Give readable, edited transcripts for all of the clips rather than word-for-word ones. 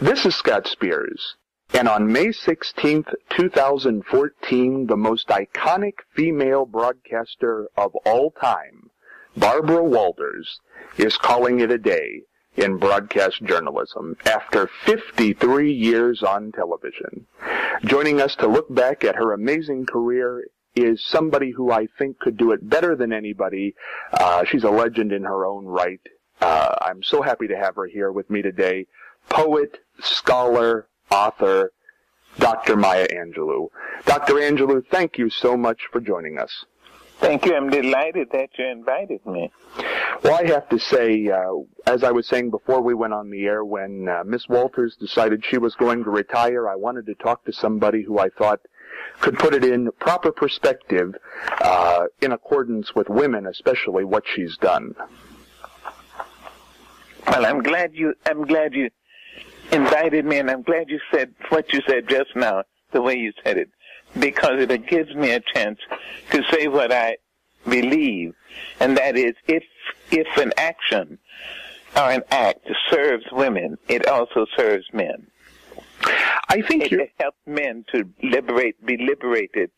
This is Scott Spears, and on May 16th, 2014, the most iconic female broadcaster of all time, Barbara Walters, is calling it a day in broadcast journalism after 53 years on television. Joining us to look back at her amazing career is somebody who I think could do it better than anybody. She's a legend in her own right. I'm so happy to have her here with me today. Poet, scholar, author, Dr. Maya Angelou. Dr. Angelou, thank you so much for joining us. Thank you. I'm delighted that you invited me. Well, I have to say, as I was saying before we went on the air, when Miss Walters decided she was going to retire, I wanted to talk to somebody who I thought could put it in proper perspective, in accordance with women, especially what she's done. Well, I'm glad you invited me, and I'm glad you said what you said just now, the way you said it, because it gives me a chance to say what I believe, and that is, if an action or an act serves women, it also serves men. I think it helps men to be liberated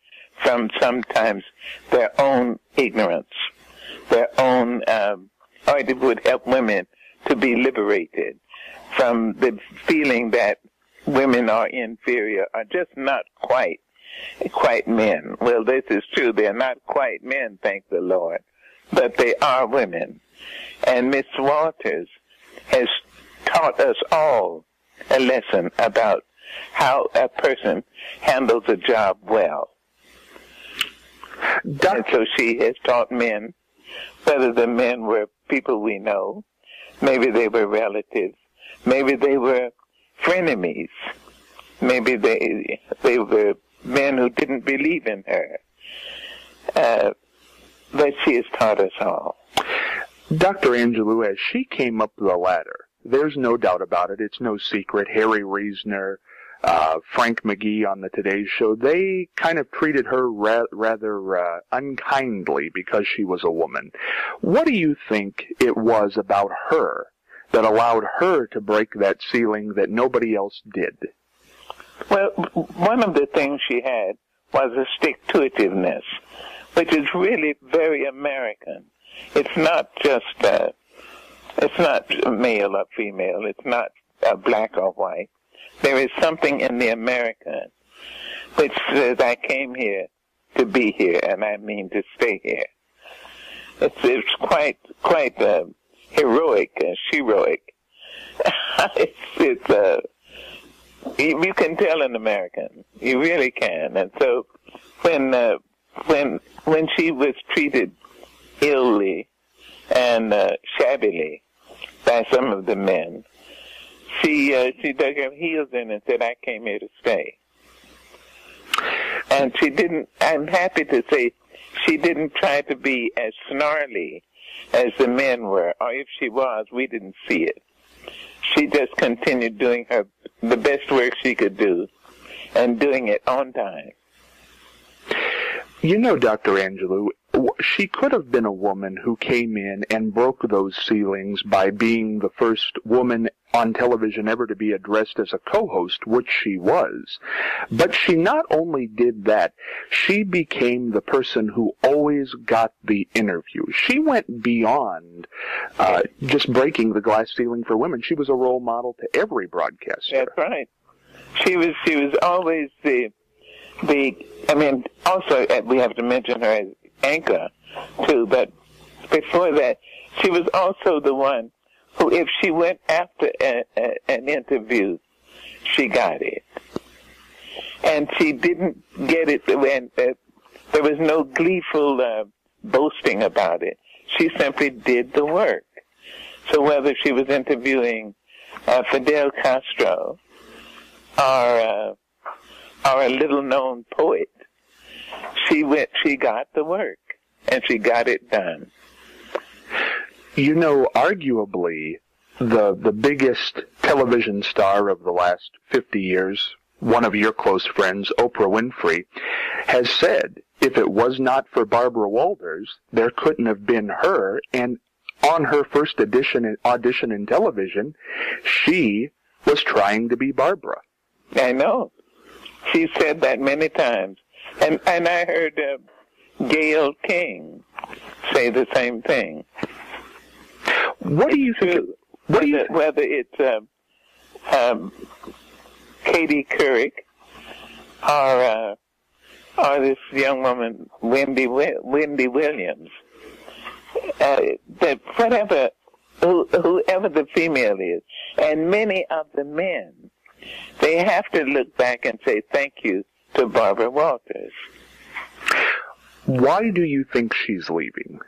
from sometimes their own ignorance, their own, or it would help women to be liberated from the feeling that women are inferior, or just not quite men. Well, this is true. They're not quite men, thank the Lord, but they are women. And Miss Walters has taught us all a lesson about how a person handles a job well. And so she has taught men, whether the men were people we know, maybe they were relatives, maybe they were frenemies, maybe they were men who didn't believe in her. But she has taught us all. Dr. Angelou, as she came up the ladder, there's no doubt about it, it's no secret, Harry Reasoner, Frank McGee on the Today Show, they kind of treated her rather unkindly because she was a woman. What do you think it was about her that allowed her to break that ceiling that nobody else did? Well, one of the things she had was a stick-to-itiveness, which is really very American. It's not just, it's not male or female. It's not black or white. There is something in the American which says, I came here to be here, and I mean to stay here. It's quite heroic, sheroic. You can tell an American. You really can. And so when she was treated illy and shabbily by some of the men, she dug her heels in and said, I came here to stay. And she didn't, I'm happy to say, she didn't try to be as snarly as the men were, or if she was, we didn't see it. She just continued doing the best work she could do, and doing it on time. You know, Dr. Angelou, she could have been a woman who came in and broke those ceilings by being the first woman on television ever to be addressed as a co-host, which she was. But she not only did that, she became the person who always got the interview. She went beyond just breaking the glass ceiling for women. She was a role model to every broadcaster. That's right. She was always also we have to mention her as anchor, too, but before that, she was also the one who, if she went after an interview, she got it. And she didn't get it when there was no gleeful boasting about it. She simply did the work. So whether she was interviewing Fidel Castro or a little-known poet, she got the work, and she got it done. You know, arguably, the biggest television star of the last 50 years, one of your close friends, Oprah Winfrey, has said, if it was not for Barbara Walters, there couldn't have been her, and on her first audition in television, she was trying to be Barbara. I know. She said that many times. And I heard Gayle King say the same thing. What do you think? Whether it's Katie Couric or this young woman, Wendy Williams, that whoever the female is, and many of the men, they have to look back and say thank you to Barbara Walters. Why do you think she's leaving?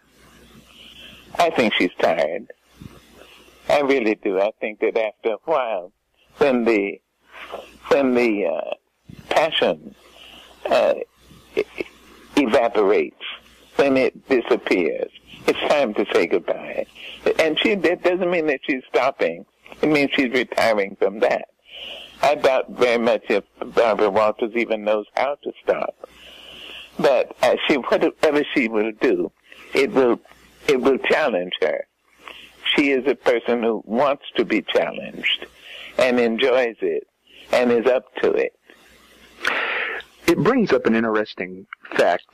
I think she's tired. I really do. I think that after a while, when the passion evaporates, when it disappears, it's time to say goodbye. And that doesn't mean that she's stopping. It means she's retiring from that. I doubt very much if Barbara Walters even knows how to stop. But whatever she will do, it will challenge her. She is a person who wants to be challenged and enjoys it and is up to it. It brings up an interesting fact.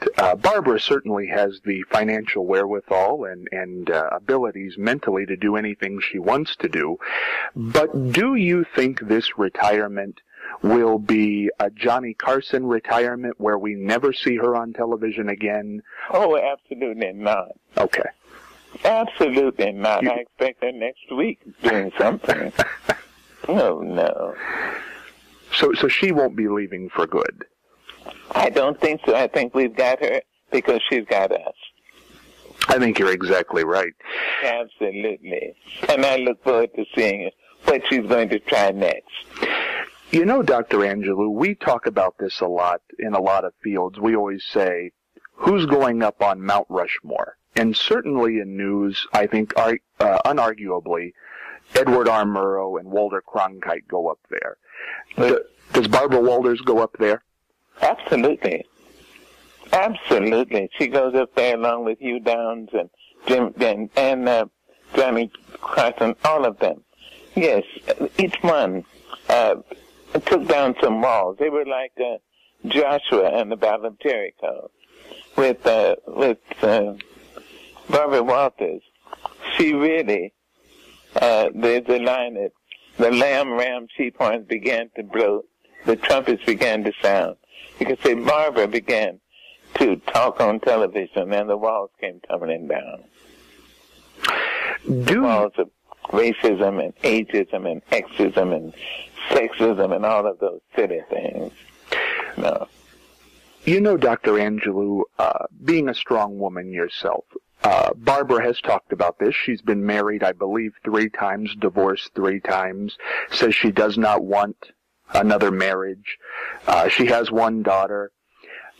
Barbara certainly has the financial wherewithal and abilities mentally to do anything she wants to do. But do you think this retirement will be a Johnny Carson retirement where we never see her on television again? Oh, absolutely not. Okay. Absolutely not. I expect her next week doing something. No. So she won't be leaving for good? I don't think so. I think we've got her because she's got us. I think you're exactly right. Absolutely. And I look forward to seeing what she's going to try next. You know, Dr. Angelou, we talk about this a lot in a lot of fields. We always say, who's going up on Mount Rushmore? And certainly in news, I think unarguably, Edward R. Murrow and Walter Cronkite go up there. Does Barbara Walters go up there? Absolutely. Absolutely. She goes up there along with Hugh Downs and Johnny Carson, all of them. Yes, each one took down some walls. They were like Joshua and the Battle of Jericho. With Barbara Walters, she really, there's a line that the lamb, ram, sheep horns began to blow, the trumpets began to sound. You could say Barbara began to talk on television and the walls came tumbling down. The walls of racism and ageism and sexism and sexism and all of those silly things. No. You know, Dr. Angelou, being a strong woman yourself, Barbara has talked about this. She's been married, I believe, 3 times, divorced 3 times, says she does not want another marriage. She has 1 daughter.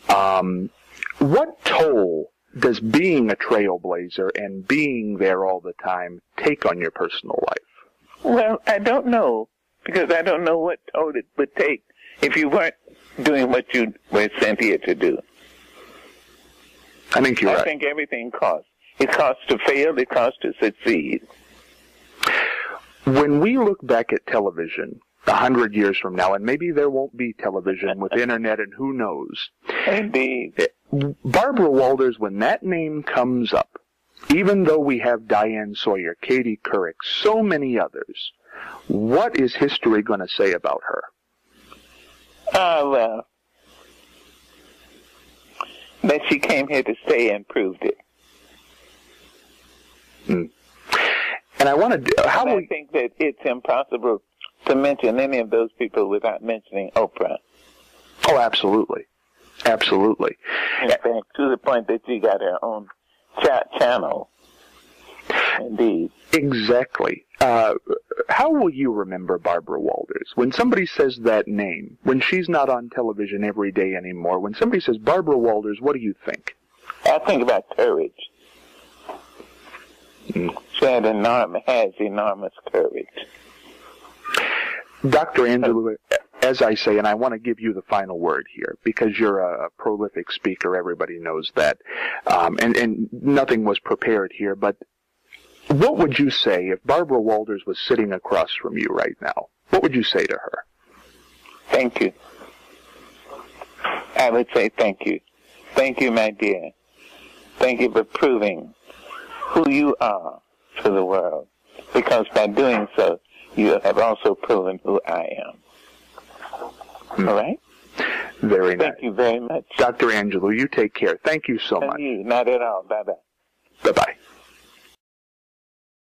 What toll does being a trailblazer and being there all the time take on your personal life? Well, I don't know, because I don't know what toll it would take if you weren't doing what you were sent here to do. I think you're right. I think everything costs. It costs to fail, it costs to succeed. When we look back at television 100 years from now, and maybe there won't be television with internet and who knows. Indeed. Barbara Walters, when that name comes up, even though we have Diane Sawyer, Katie Couric, so many others, what is history going to say about her? Well, that she came here to stay and proved it. And I want to. I think that it's impossible to mention any of those people without mentioning Oprah. Oh, absolutely, absolutely. In fact, to the point that she got her own channel. Indeed. Exactly. How will you remember Barbara Walters? When somebody says that name, when she's not on television every day anymore, when somebody says Barbara Walters, what do you think? I think about courage. She has enormous courage. Dr. Angelou, as I say, and I want to give you the final word here, because you're a prolific speaker, everybody knows that, and nothing was prepared here, but what would you say if Barbara Walters was sitting across from you right now? what would you say to her? Thank you. I would say thank you. Thank you, my dear. Thank you for proving who you are to the world, because by doing so, you have also proven who I am. All right? Very nice. Thank you very much. Dr. Angelou, you take care. Thank you so much. And you, not at all. Bye-bye. Bye-bye.